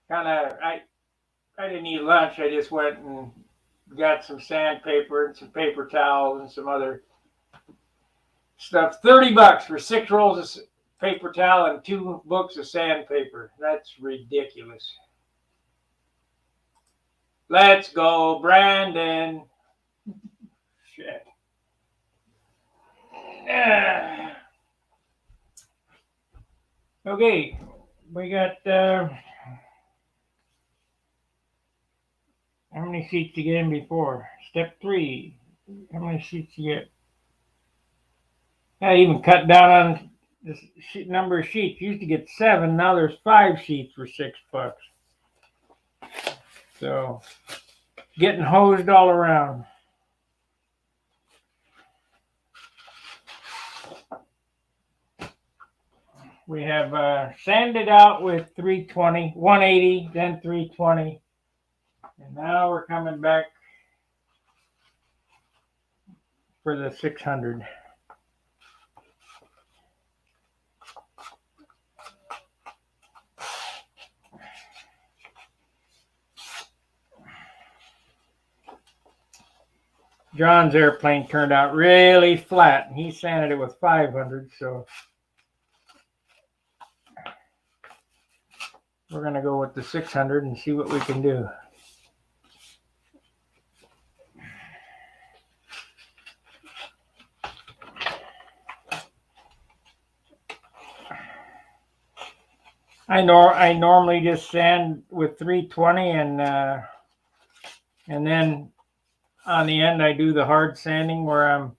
I didn't eat lunch. I just went and got some sandpaper and some paper towels and some other stuff. $30 for 6 rolls of paper towel and 2 books of sandpaper. That's ridiculous. Let's go, Brandon. Shit. Okay, we got how many sheets you get in before? Step 3. How many sheets you get? I even cut down on the number of sheets. Used to get 7. Now there's 5 sheets for $6. So getting hosed all around. We have sanded out with 320, 180, then 320. And now we're coming back for the 600. John's airplane turned out really flat, and he sanded it with 500, so we're going to go with the 600 and see what we can do. I normally just sand with 320 and then on the end I do the hard sanding where I'm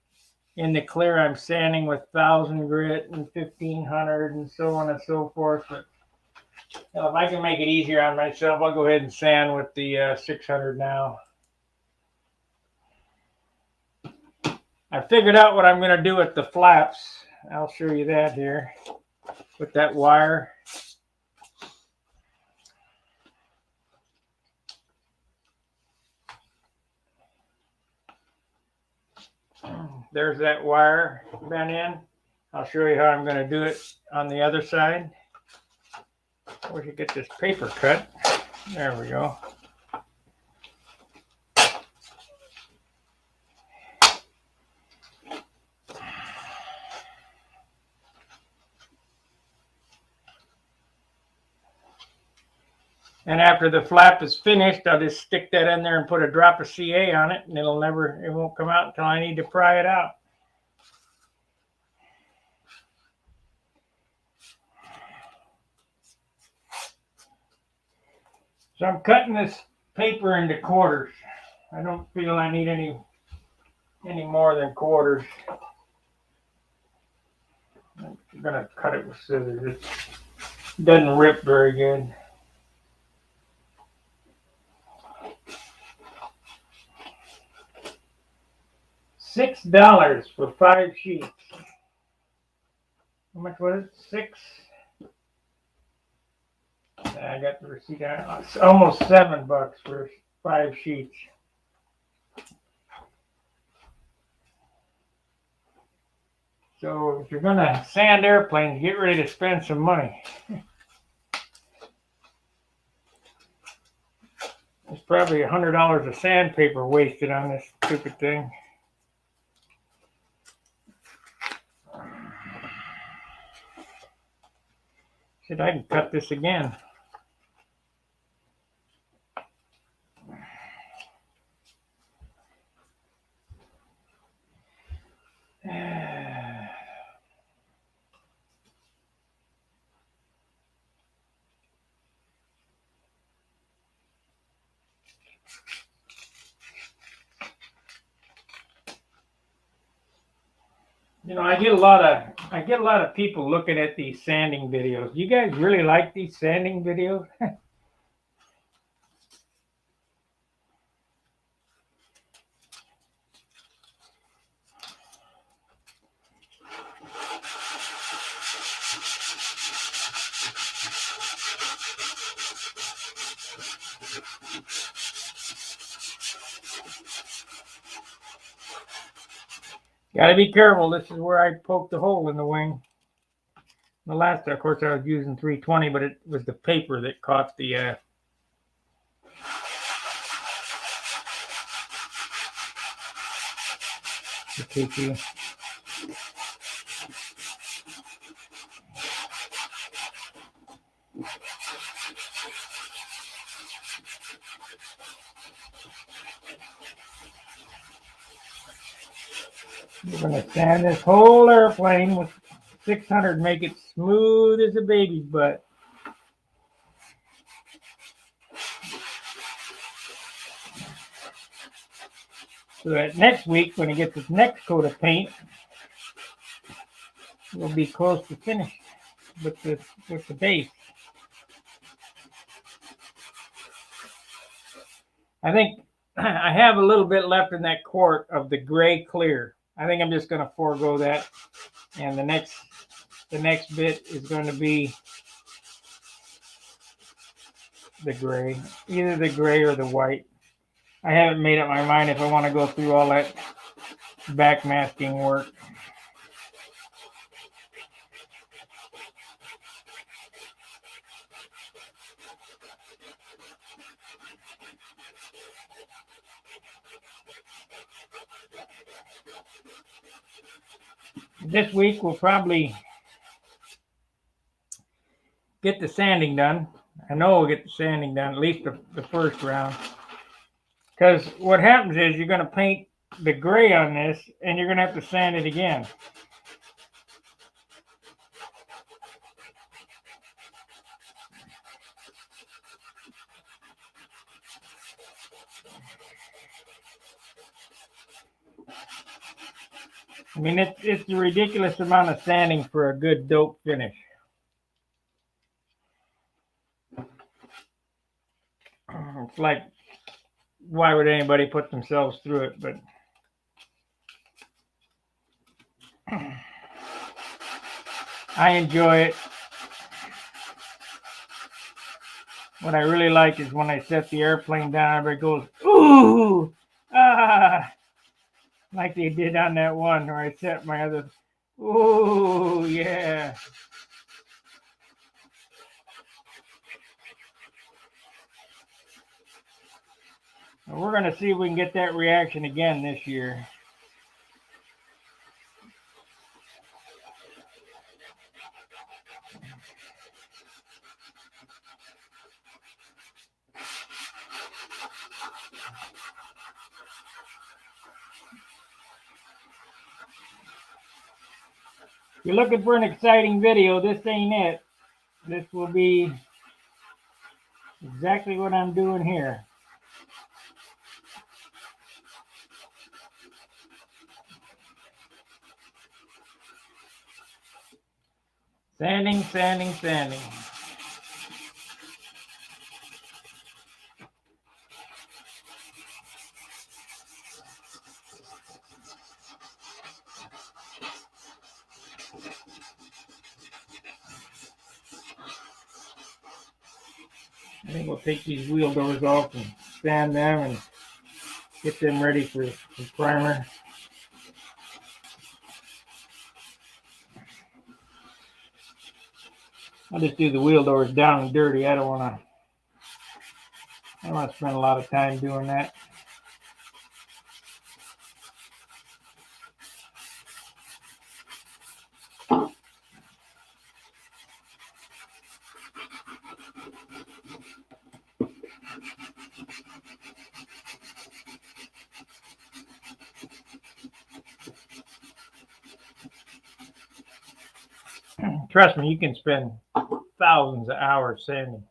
in the clear. I'm sanding with 1000 grit and 1500 and so on and so forth. But if I can make it easier on myself, I'll go ahead and sand with the 600 now. I figured out what I'm going to do with the flaps. I'll show you that here with that wire. There's that wire bent in. I'll show you how I'm going to do it on the other side. We should get this paper cut. There we go. And after the flap is finished, I'll just stick that in there and put a drop of CA on it, and it won't come out until I need to pry it out. So I'm cutting this paper into quarters. I don't feel I need any more than quarters. I'm gonna cut it with scissors. It doesn't rip very good. $6 for 5 sheets. How much was it? 6? I got the receipt. It's almost $7 for 5 sheets. So if you're gonna sand airplanes, get ready to spend some money. There's probably $100 of sandpaper wasted on this stupid thing. Shit, I can cut this again. You know, I get a lot of people looking at these sanding videos. You guys really like these sanding videos? Gotta be careful. This is where I poked the hole in the wing. The last, of course, I was using 320, but it was the paper that caught the KP. We're going to sand this whole airplane with 600, make it smooth as a baby's butt. So that next week, when it gets its next coat of paint, we'll be close to finished with the base. I think I have a little bit left in that quart of the gray clear. I think I'm just going to forego that, and the next bit is going to be the gray, either the gray or the white. I haven't made up my mind if I want to go through all that backmasking work. This week we'll probably get the sanding done. I know we'll get the sanding done, at least the first round. Because what happens is you're going to paint the gray on this, and you're going to have to sand it again. I mean, it's a ridiculous amount of sanding for a good dope finish. It's like, why would anybody put themselves through it? But I enjoy it. What I really like is when I set the airplane down, everybody goes, ooh, ah, like they did on that one where I set my other, ooh, yeah. And we're going to see if we can get that reaction again this year. If you're looking for an exciting video, this ain't it. This will be exactly what I'm doing here. Sanding, sanding, sanding. I think we'll take these wheel doors off and sand them and get them ready for primer. I'll just do the wheel doors down and dirty. I don't want to spend a lot of time doing that. Trust me, you can spend thousands of hours sanding.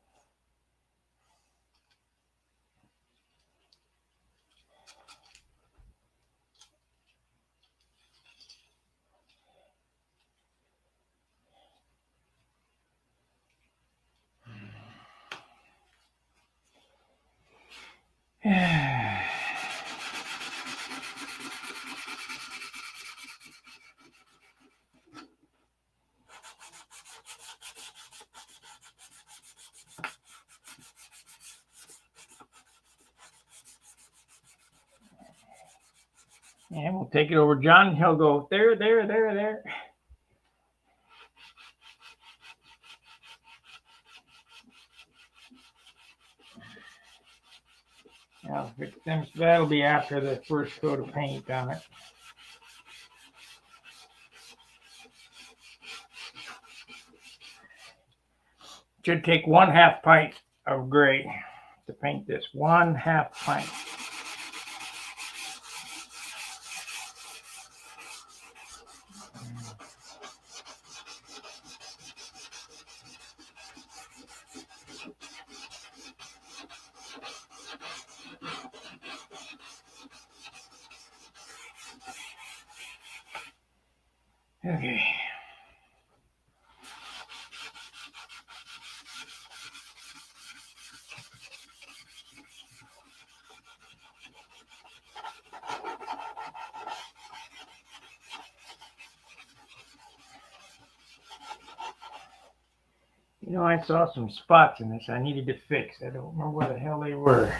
And we'll take it over John. He'll go there, there, there, there. Now, that'll be after the first coat of paint on it. Should take 1/2 pint of gray to paint this. 1/2 pint. Okay. You know, I saw some spots in this I needed to fix. I don't remember where the hell they were.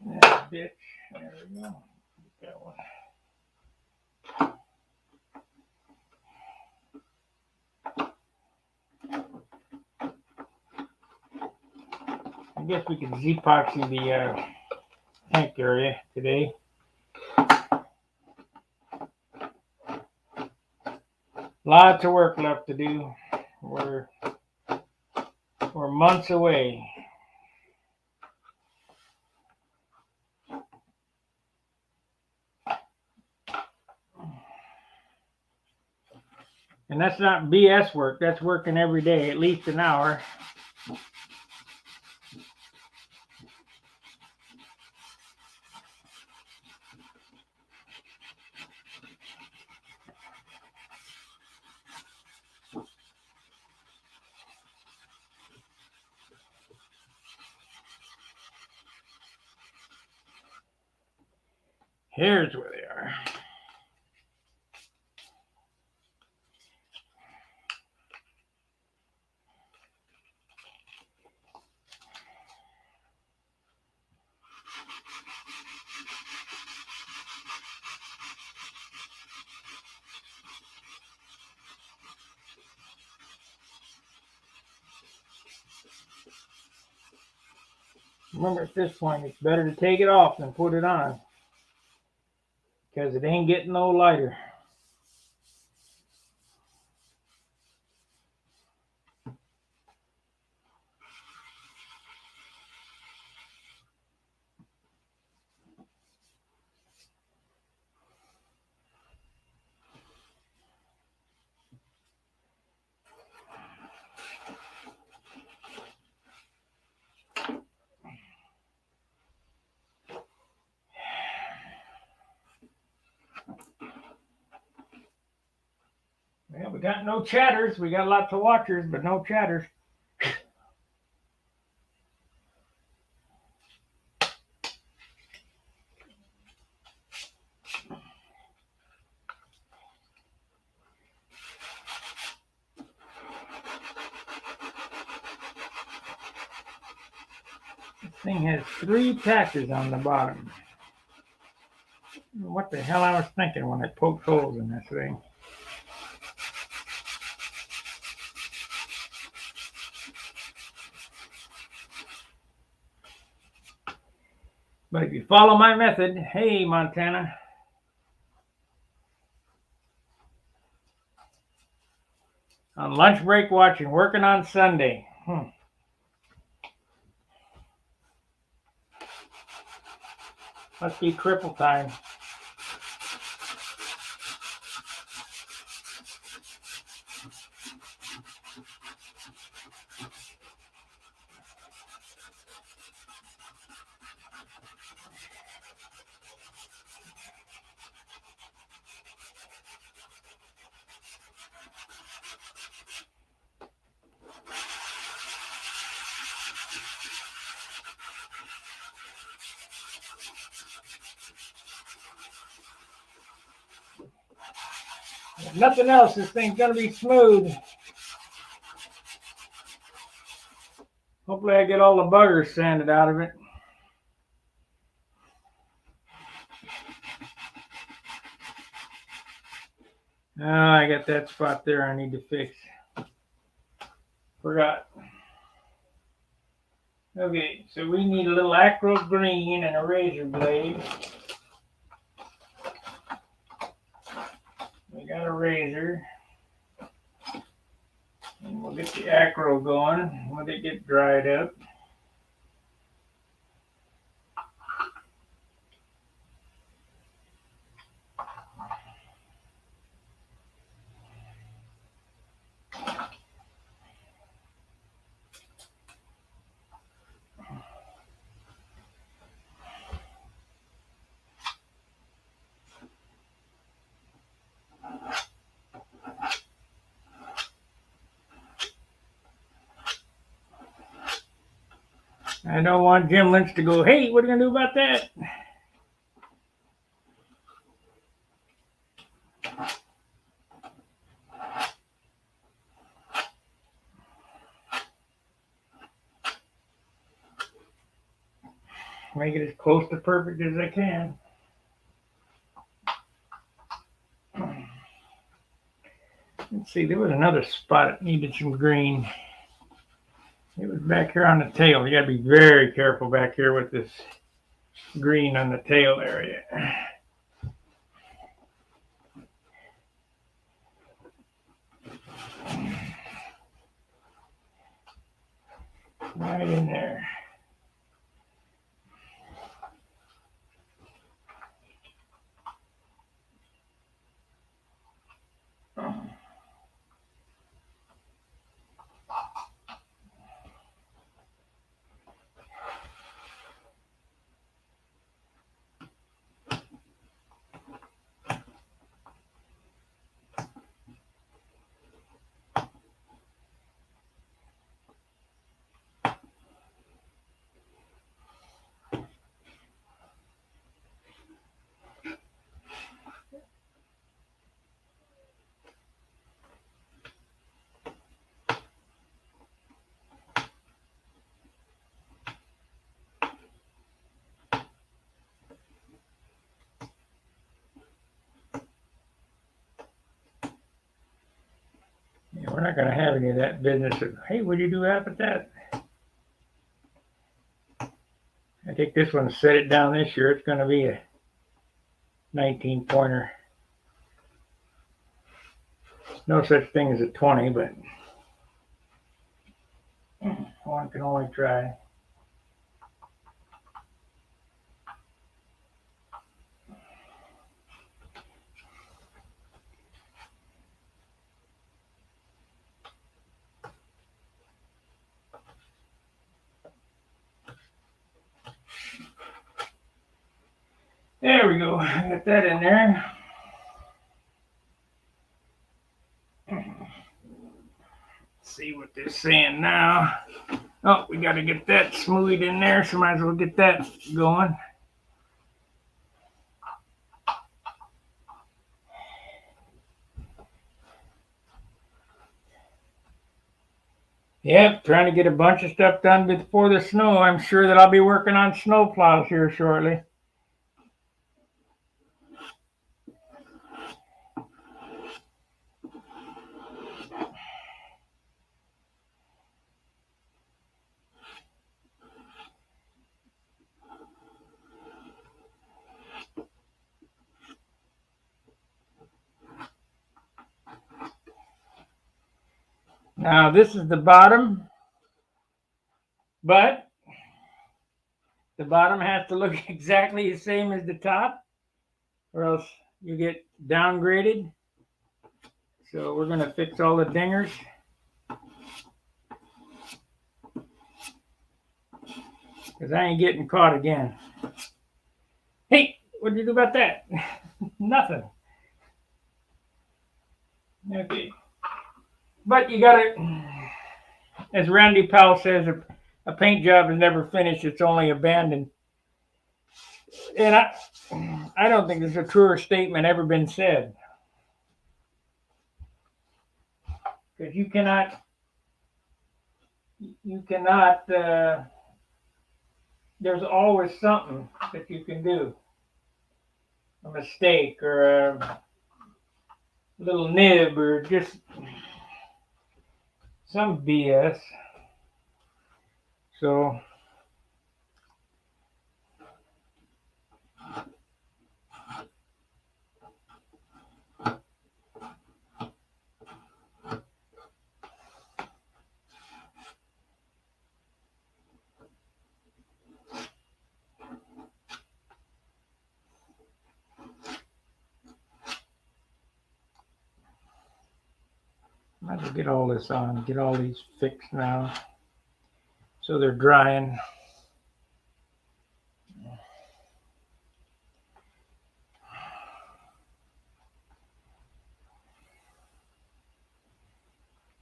That bitch. There we go. That one. I guess we can epoxy the tank area today. Lots of work left to do. We're months away. And that's not BS work. That's working every day, at least an hour. Here's where they are. Remember, at this point, it's better to take it off than put it on, because it ain't getting no lighter. Well, we got no chatters. We got lots of watchers, but no chatters. This thing has 3 patches on the bottom. What the hell I was thinking when I poked holes in this thing. But if you follow my method, hey, Montana. On lunch break watching, working on Sunday. Must be cripple time. If nothing else, this thing's gonna be smooth. Hopefully I get all the buggers sanded out of it. Oh, I got that spot there I need to fix. Forgot. Okay, so we need a little acro green and a razor blade. We got a razor. And we'll get the acro going when it gets dried up. I don't want Jim Lynch to go, hey, what are you going to do about that? Make it as close to perfect as I can. Let's see, there was another spot that needed some green. It was back here on the tail. You got to be very careful back here with this green on the tail area. Right in there. Yeah, we're not going to have any of that business of, hey, what do you do about that? I take this one and set it down this year. It's going to be a 19 pointer. No such thing as a 20, but one can only try. There we go. I got that in there. Let's see what they're saying now. Oh, we got to get that smooth in there, so might as well get that going. Yep, trying to get a bunch of stuff done before the snow. I'm sure that I'll be working on snow plows here shortly. Now this is the bottom, but the bottom has to look exactly the same as the top, or else you get downgraded. So we're going to fix all the dingers. Because I ain't getting caught again. Hey, what did you do about that? Nothing. Okay. But you got to, as Randy Powell says, a paint job is never finished, it's only abandoned. And I don't think there's a truer statement ever been said. Because you cannot, there's always something that you can do. A mistake or little nib or just some BS. So I have to get all this on, get all these fixed now. So they're drying.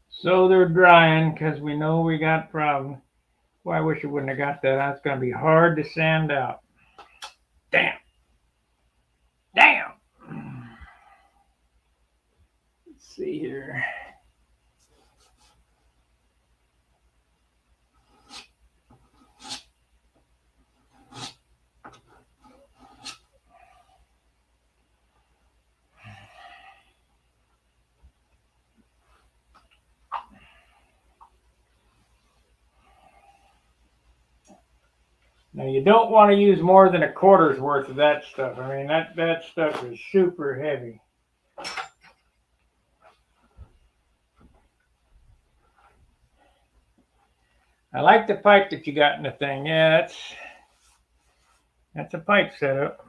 So they're drying because we know we got problems. Well, I wish I wouldn't have got that. That's going to be hard to sand out. Damn. Damn. Let's see here. Now you don't want to use more than a quarter's worth of that stuff. I mean, that stuff is super heavy. I like the pipe that you got in the thing. Yeah, that's a pipe setup.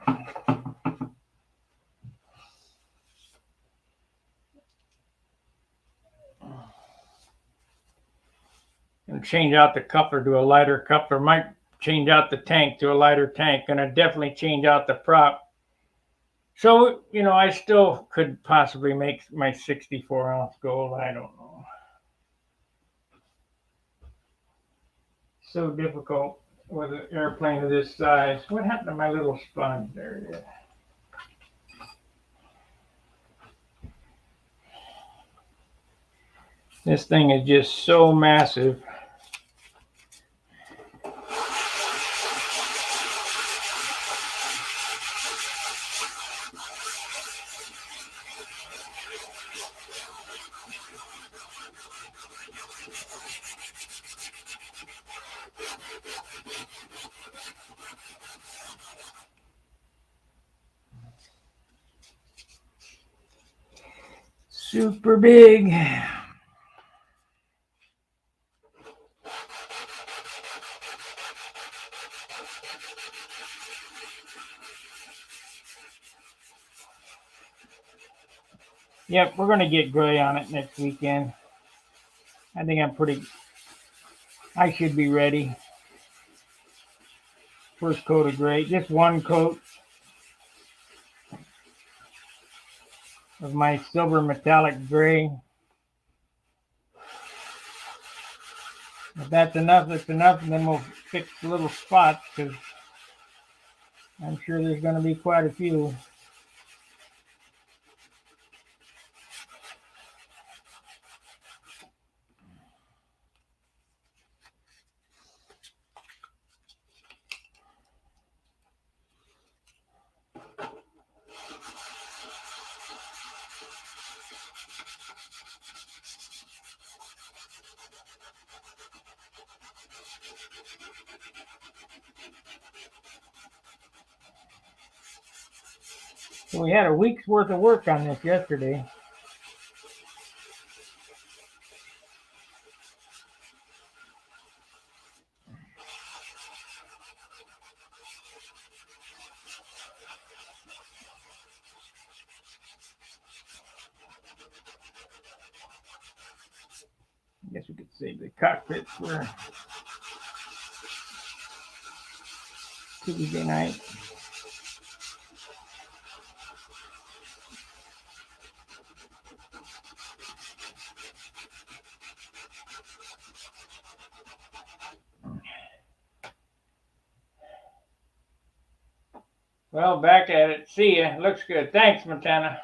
And change out the coupler to a lighter coupler. Might change out the tank to a lighter tank. Gonna definitely change out the prop. So, I still could possibly make my 64-ounce gold. I don't know. So difficult with an airplane of this size. What happened to my little sponge? There it is. This thing is just so massive. Super big. Yep, we're going to get gray on it next weekend. I think I should be ready. First coat of gray, just one coat of my silver metallic gray. If that's enough, that's enough, and then we'll fix the little spots because I'm sure there's going to be quite a few. So we had a week's worth of work on this yesterday. I guess we could save the cockpit for Tuesday night. Well, back at it. See ya. Looks good. Thanks, Montana.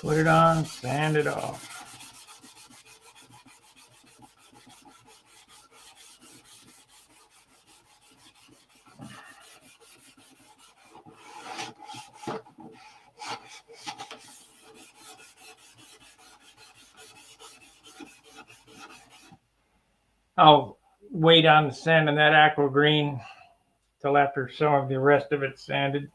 Put it on, sand it off. I'll wait on sanding that aqua green till after some of the rest of it's sanded.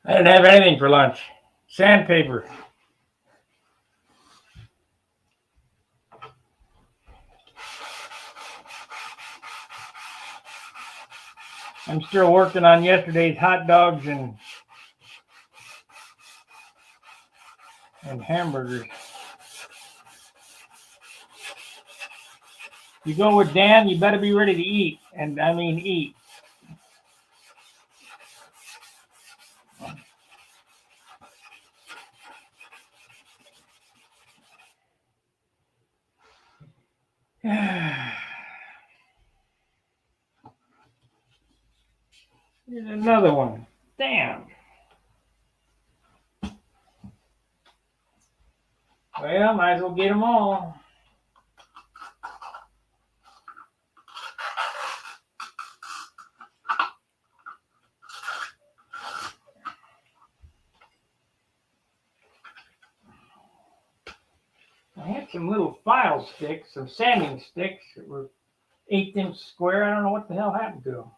I didn't have anything for lunch. Sandpaper. I'm still working on yesterday's hot dogs and hamburgers. You go with Dan, you better be ready to eat. And I mean eat. Here's another one. Damn. Well, might as well get them all. I had some little file sticks, some sanding sticks that were 1/8 square. I don't know what the hell happened to them.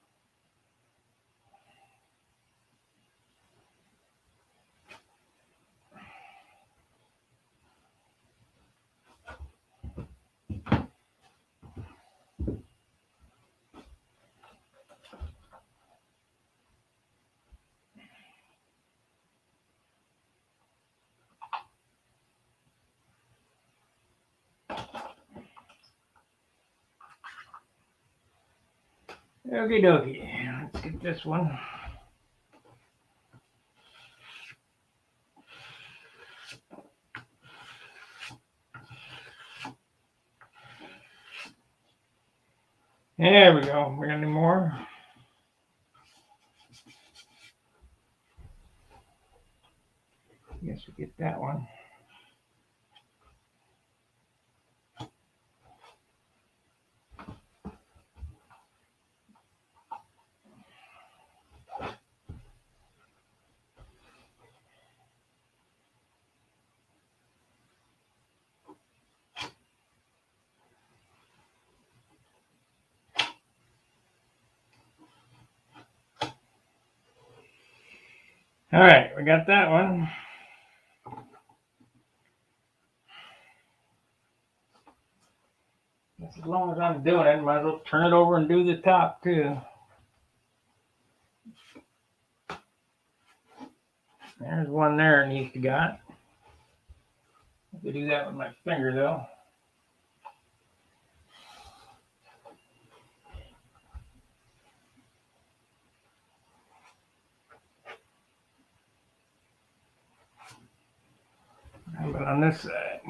Okie dokie. Let's get this one. There we go. We got any more? Guess we get that one. All right, we got that one. As long as I'm doing it, might as well turn it over and do the top too. There's one there it needs to got. I have to do that with my finger though. How about on this side?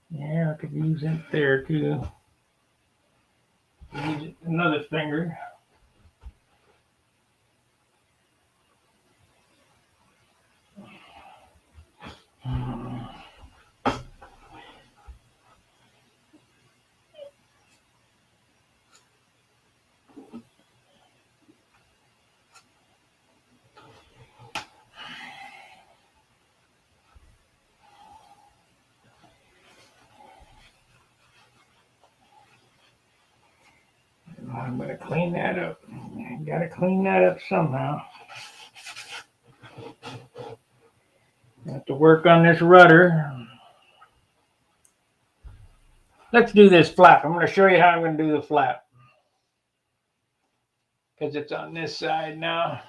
Yeah, I could use it there too. Use another finger. I'm going to clean that up. Got to clean that up somehow. Have to work on this rudder. Let's do this flap. I'm going to show you how I'm going to do the flap. Because it's on this side now.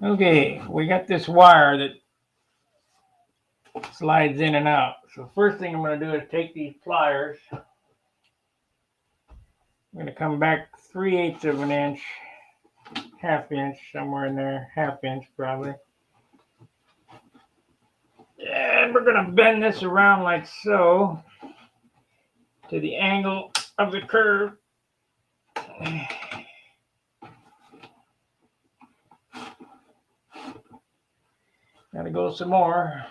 Okay, we got this wire that slides in and out. So first thing I'm going to do is take these pliers. I'm going to come back 3/8 of an inch, ½ inch, somewhere in there, ½ inch probably. And we're going to bend this around like so to the angle of the curve. Got to go some more.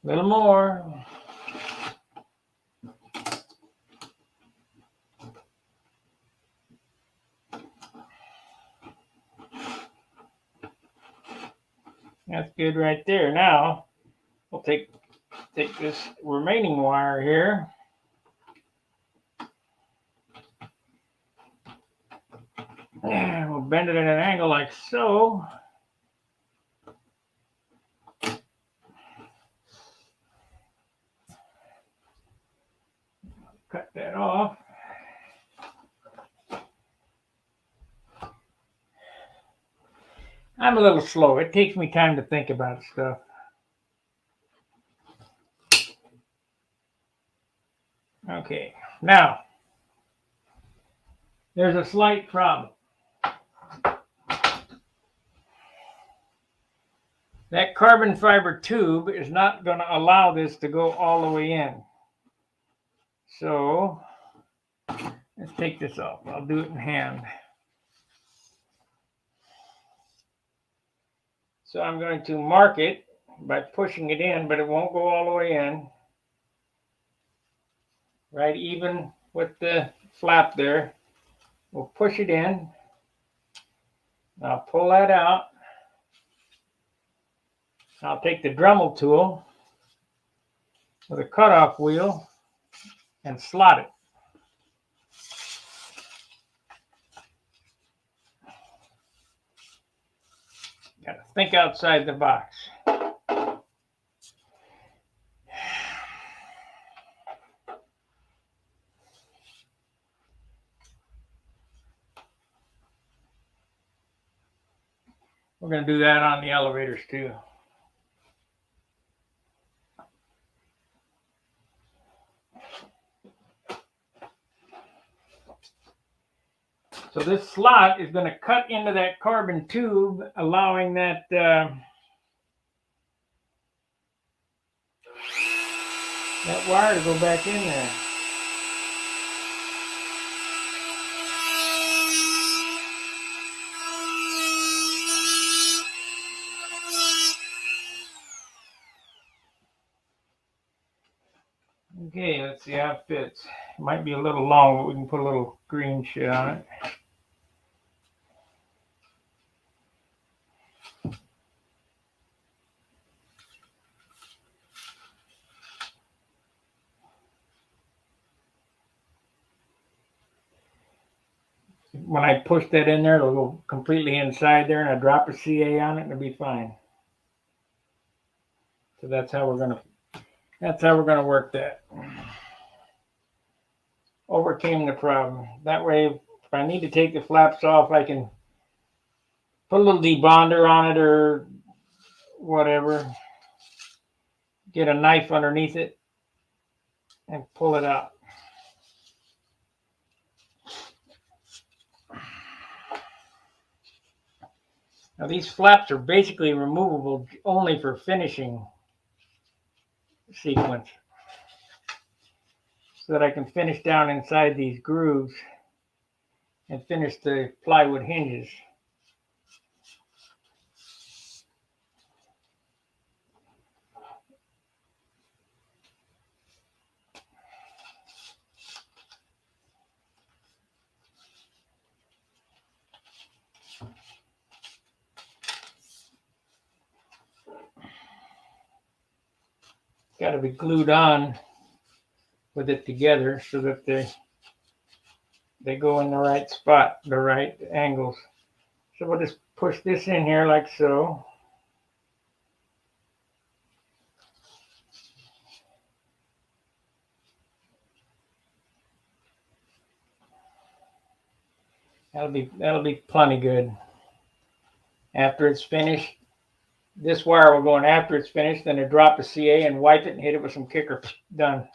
A little more. That's good right there. Now we'll take this remaining wire here. And we'll bend it at an angle like so. Cut that off. I'm a little slow. It takes me time to think about stuff. Okay, now there's a slight problem. That carbon fiber tube is not going to allow this to go all the way in. So let's take this off. I'll do it in hand. So I'm going to mark it by pushing it in, but it won't go all the way in. Right even with the flap there. We'll push it in. I'll pull that out. I'll take the Dremel tool with a cutoff wheel and slot it. Gotta think outside the box. We're going to do that on the elevators too. So this slot is going to cut into that carbon tube, allowing that that wire to go back in there. Okay, let's see how it fits. It might be a little long, but we can put a little green shit on it. When I push that in there, it'll go completely inside there, and I drop a CA on it, and it'll be fine. So that's how we're gonna work that. Overcame the problem. That way, if I need to take the flaps off, I can put a little debonder on it or whatever. Get a knife underneath it and pull it out. Now these flaps are basically removable only for finishing sequence, so that I can finish down inside these grooves and finish the plywood hinges. Got to be glued on with it together so that they go in the right spot, the right angles. So we'll just push this in here like so. That'll be plenty good. After it's finished, this wire will go in after it's finished, then I drop a CA and wipe it and hit it with some kicker. Done.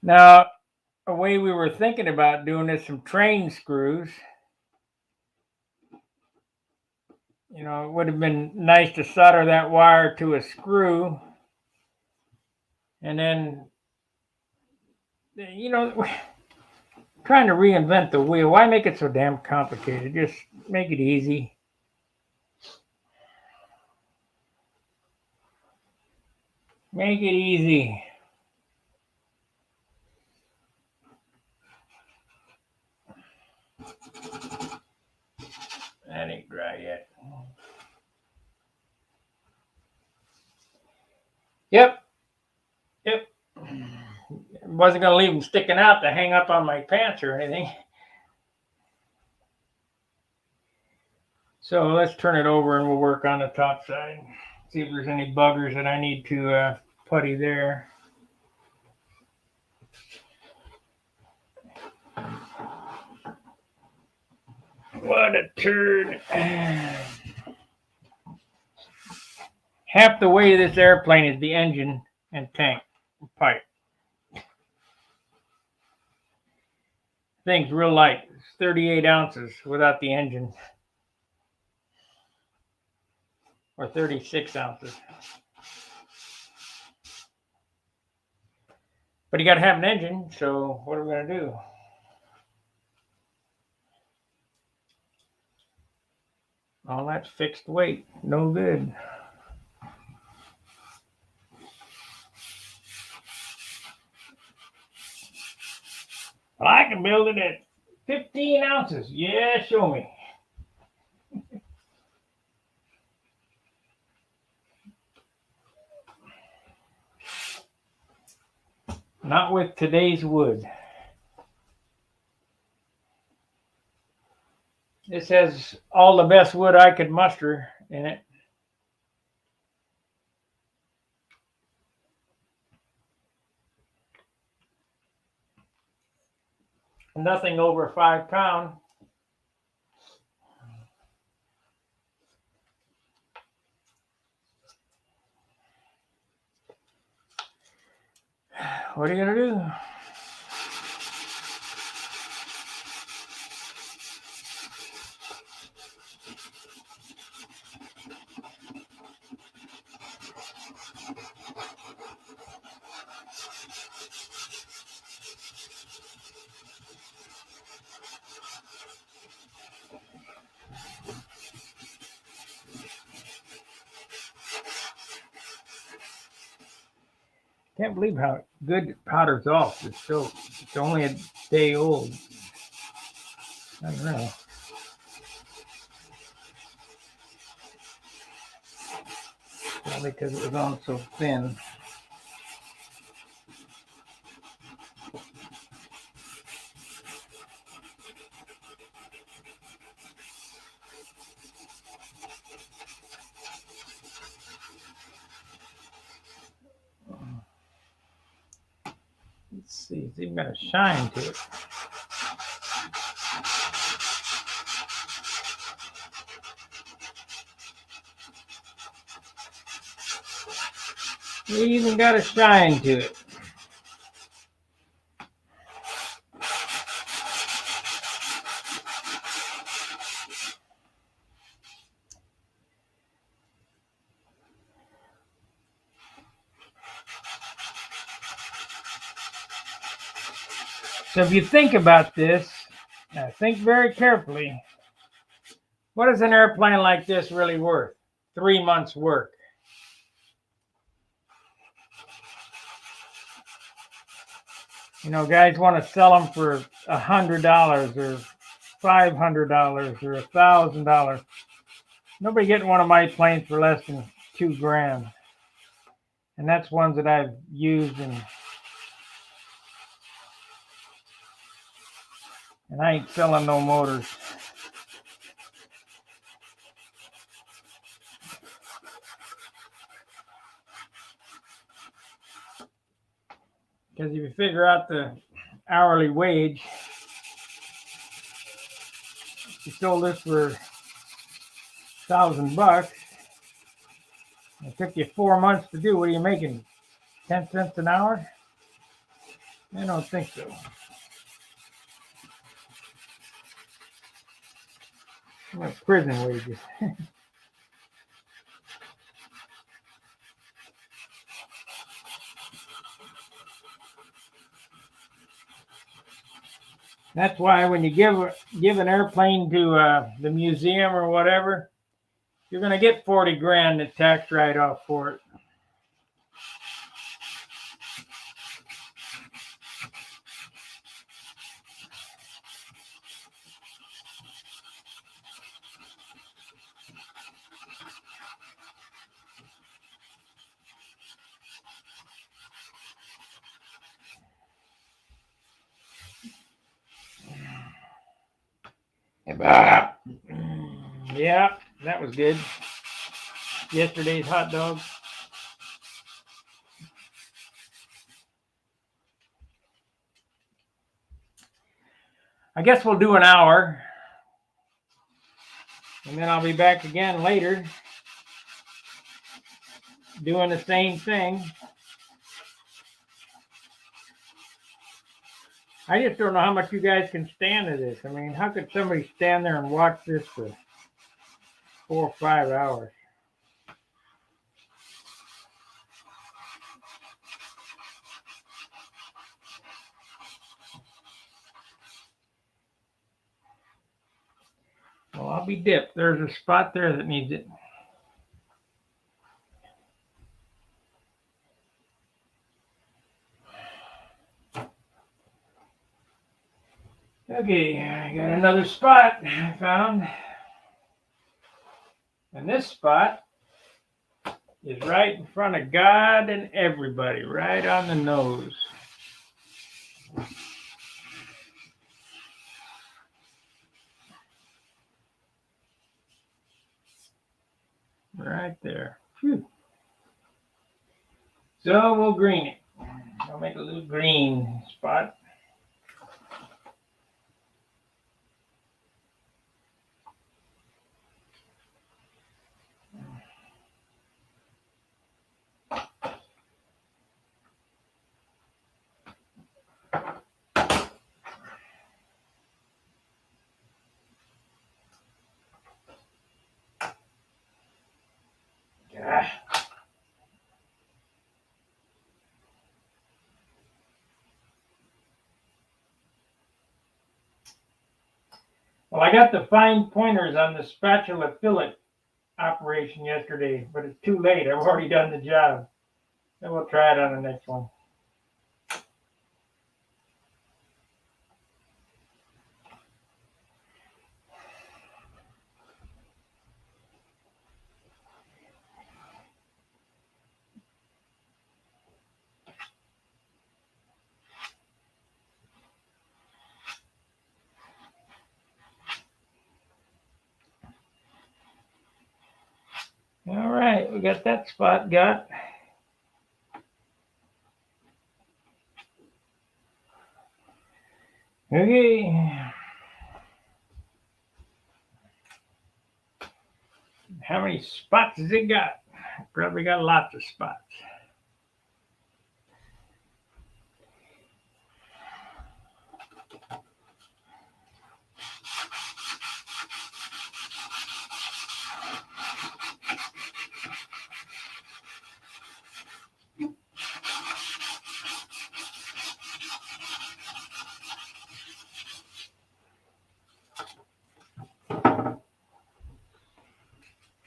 Now, a way we were thinking about doing is some train screws. You know, it would have been nice to solder that wire to a screw. And then, you know, trying to reinvent the wheel. Why make it so damn complicated? Just make it easy. Make it easy. That ain't dry yet. Yep. Wasn't going to leave them sticking out to hang up on my pants or anything. So let's turn it over and we'll work on the top side. See if there's any buggers that I need to putty there. What a turd. Half the weight of this airplane is the engine and tank pipe. Thing's real light. It's 38 ounces without the engine. Or 36 ounces. But you got to have an engine, so what are we going to do? All that fixed weight, no good. Well, I can build it at 15 ounces. Yeah, show me. Not with today's wood. This has all the best wood I could muster in it. Nothing over 5 pounds. What are you going to do? Can't believe how good powder's off. It's only a day old. I don't know. Probably because it was on so thin. Let's see, it's even got a shine to it. It even got a shine to it. So if you think about this, now think very carefully. What is an airplane like this really worth? 3 months' work. You know, guys want to sell them for $100 or $500 or $1,000. Nobody getting one of my planes for less than $2,000, and that's ones that I've used, and I ain't selling no motors. Because if you figure out the hourly wage, if you sold this for $1,000, it took you 4 months to do. What are you making? 10 cents an hour? I don't think so. Like prison wages. That's why when you give an airplane to the museum or whatever, you're going to get 40 grand in tax write-off for it. Yeah, that was good. Yesterday's hot dogs. I guess we'll do an hour, and then I'll be back again later doing the same thing. I just don't know how much you guys can stand of this. I mean, how could somebody stand there and watch this for 4 or 5 hours? Well, I'll be dipped. There's a spot there that needs it. Okay, I got another spot I found. And this spot is right in front of God and everybody, right on the nose. Right there. Whew. So we'll green it. I'll make a little green spot. Yeah. Well, I got the fine pointers on the spatula fillet operation yesterday, but it's too late. I've already done the job. Then we'll try it on the next one. All right, we got that spot got. Okay. How many spots has it got? Probably got lots of spots.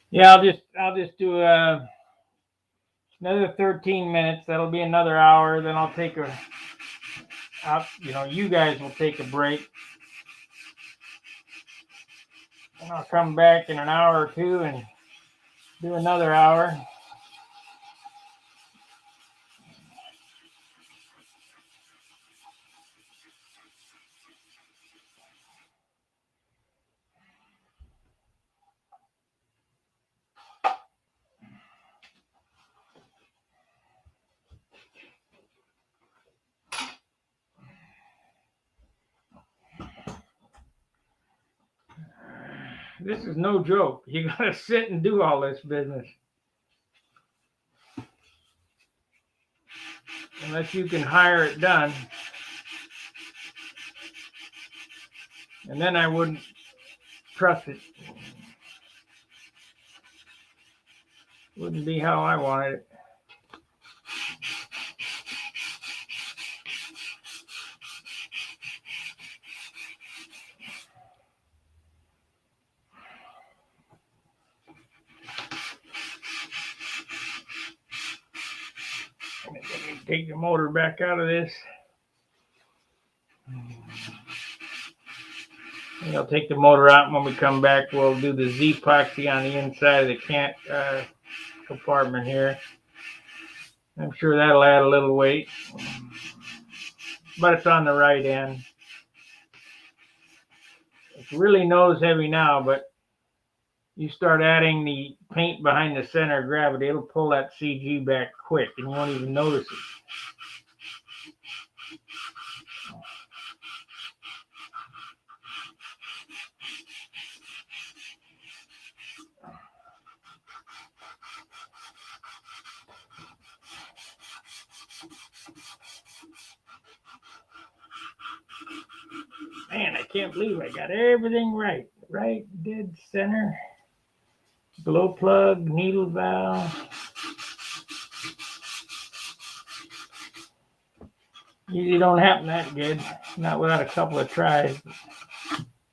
Yeah, I'll just do another 13 minutes. That'll be another hour. Then I'll take you guys will take a break. And I'll come back in an hour or two and do another hour. This is no joke. You gotta sit and do all this business. Unless you can hire it done. And then I wouldn't trust it. Wouldn't be how I wanted it. Take the motor back out of this. And I'll take the motor out, and when we come back, we'll do the Z-epoxy on the inside of the compartment here. I'm sure that'll add a little weight, but it's on the right end. It's really nose heavy now, but you start adding the paint behind the center of gravity, it'll pull that CG back quick, and you won't even notice it. Man, I can't believe I got everything right. Right, dead center. Glow plug, needle valve. Usually don't happen that good. Not without a couple of tries.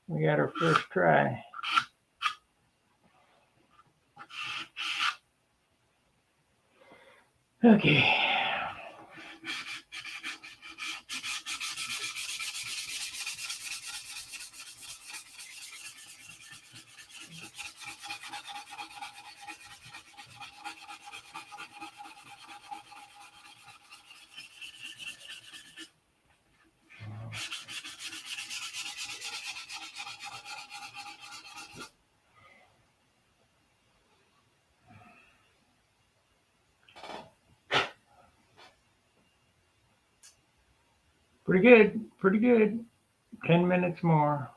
We got our first try. Okay. Pretty good, pretty good. 10 minutes more.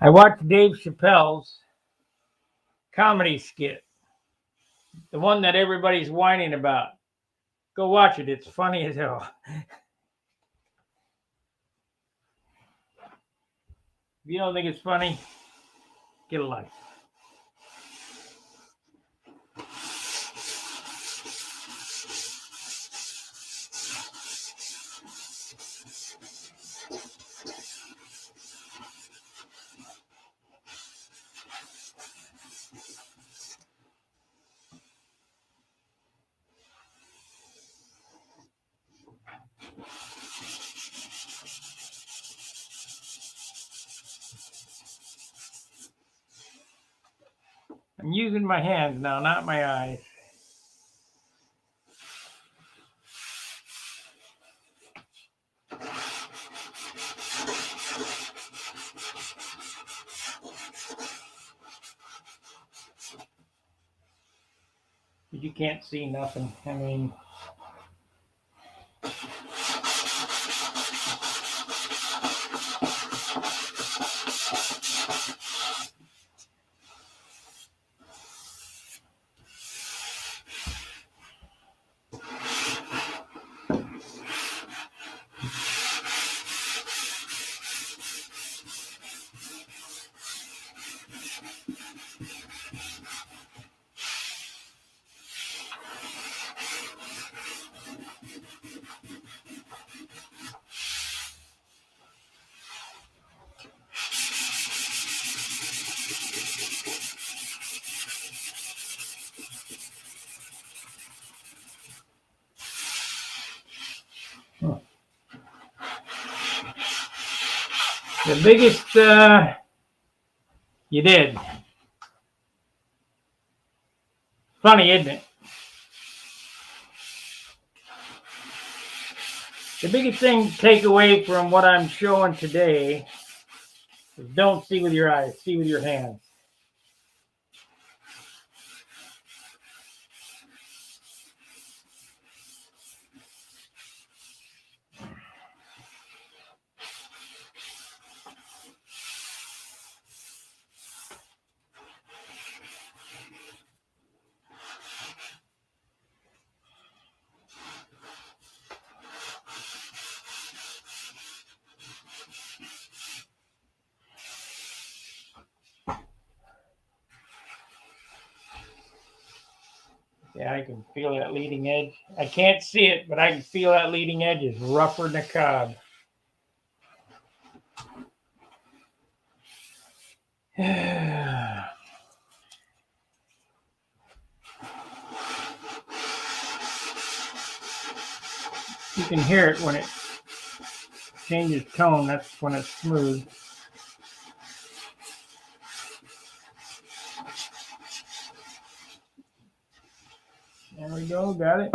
I watched Dave Chappelle's comedy skit, the one that everybody's whining about. Go watch it. It's funny as hell. If you don't think it's funny, get a life. I'm using my hands now, not my eyes. You can't see nothing. I mean, the biggest, you did. Funny, isn't it? The biggest thing to take away from what I'm showing today is don't see with your eyes, see with your hands. Yeah, I can feel that leading edge. I can't see it, but I can feel that leading edge is rougher than a cob. You can hear it when it changes tone. That's when it's smooth. There we go, got it.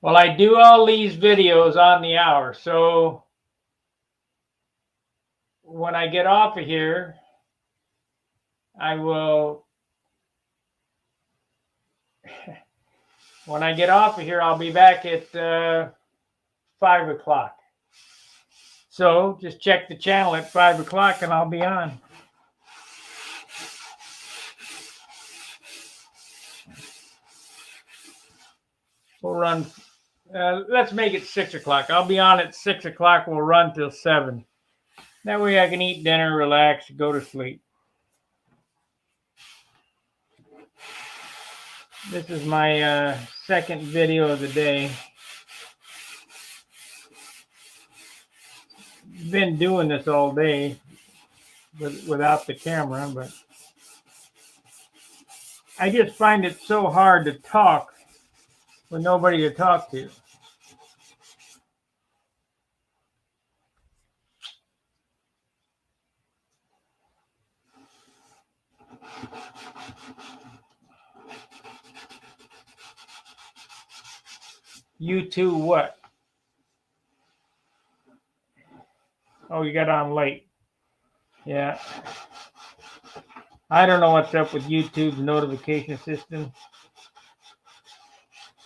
Well, I do all these videos on the hour, so when I get off of here, I will, when I get off of here, I'll be back at 5 o'clock. So just check the channel at 5 o'clock and I'll be on. We'll run, let's make it 6 o'clock. I'll be on at 6 o'clock. We'll run till 7. That way I can eat dinner, relax, go to sleep. This is my second video of the day. Been doing this all day without the camera, but I just find it so hard to talk with nobody to talk to. You too what? Oh, you got on late. Yeah. I don't know what's up with YouTube's notification system.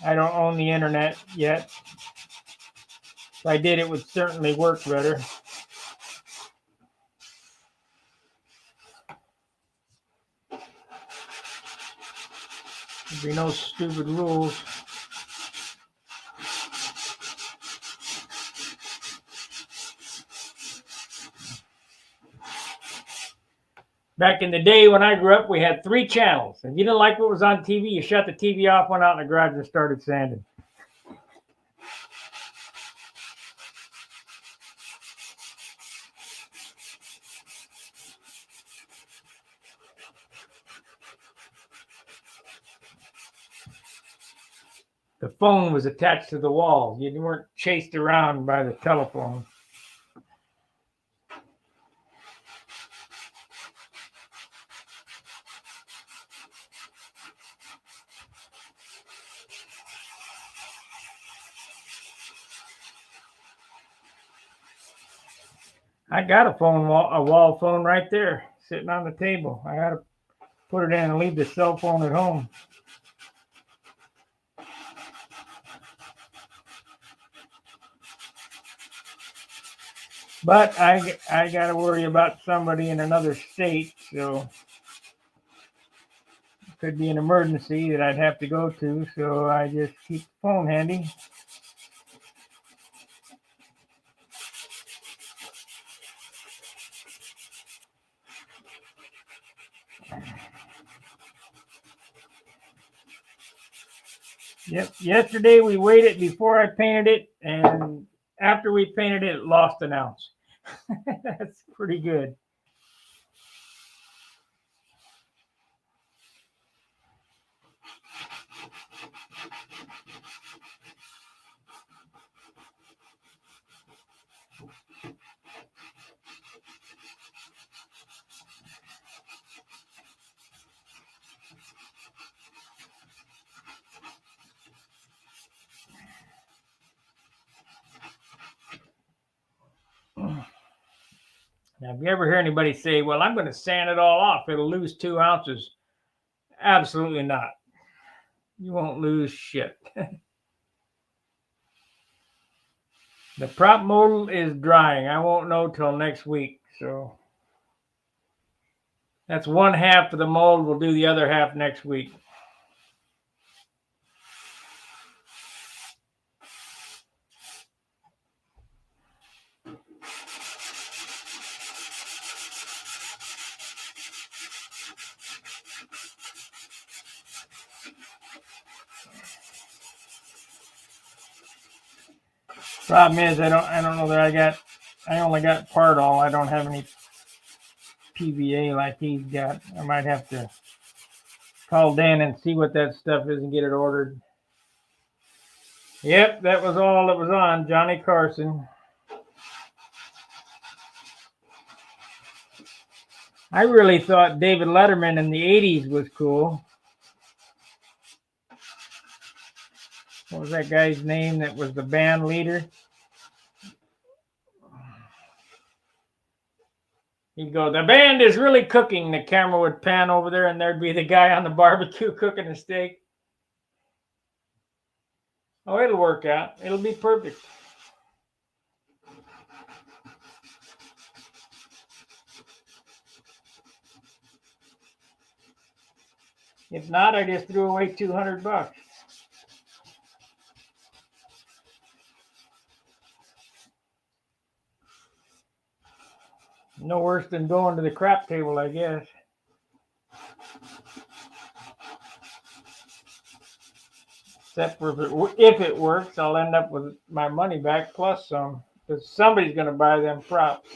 I don't own the internet yet. I did, it would certainly work better. There'd be no stupid rules. Back in the day when I grew up, we had 3 channels. If you didn't like what was on TV, you shut the TV off, went out in the garage, and started sanding. The phone was attached to the wall. You weren't chased around by the telephone. I got a wall phone right there, sitting on the table. I got to put it in and leave the cell phone at home. But I got to worry about somebody in another state, so it could be an emergency that I'd have to go to, so I just keep the phone handy. Yep. Yesterday we weighed it before I painted it, and after we painted it, it lost an ounce. That's pretty good. Now, if you ever hear anybody say, well, I'm going to sand it all off, it'll lose 2 ounces. Absolutely not. You won't lose shit. The prop mold is drying. I won't know till next week. So that's 1/2 of the mold. We'll do the other half next week. Problem is, I don't know that I only got part all. I don't have any PVA like he's got. I might have to call Dan and see what that stuff is and get it ordered. Yep, that was all that was on Johnny Carson. I really thought David Letterman in the 80s was cool. What was that guy's name that was the band leader? He'd go, the band is really cooking. The camera would pan over there and there'd be the guy on the barbecue cooking a steak. Oh, it'll work out. It'll be perfect. If not, I just threw away $200. No worse than going to the crap table, I guess. Except for if it works, I'll end up with my money back plus some, because somebody's going to buy them props.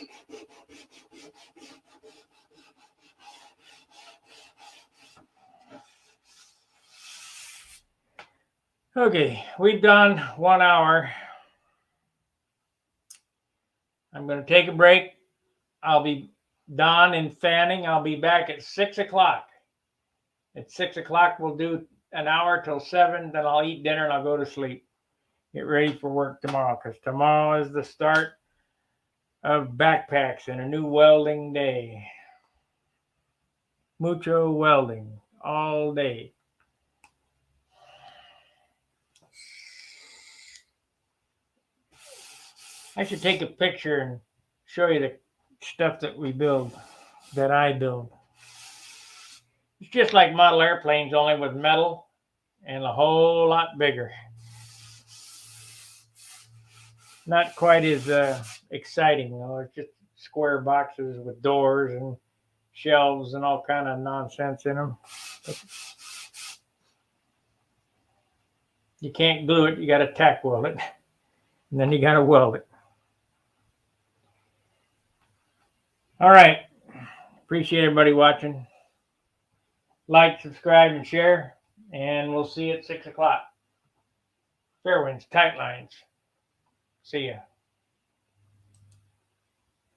Okay, we've done 1 hour. I'm going to take a break. I'll be done in fanning. I'll be back at 6 o'clock. At 6 o'clock, we'll do an hour till 7. Then I'll eat dinner and I'll go to sleep. Get ready for work tomorrow, because tomorrow is the start of backpacks and a new welding day. Mucho welding all day. I should take a picture and show you the stuff that we build, that I build. It's just like model airplanes, only with metal and a whole lot bigger. Not quite as exciting, though. It's just square boxes with doors and shelves and all kind of nonsense in them. But you can't glue it. You got to tack weld it, and then you got to weld it. All right. Appreciate everybody watching. Like, subscribe, and share. And we'll see you at 6 o'clock. Fair winds, tight lines. See ya.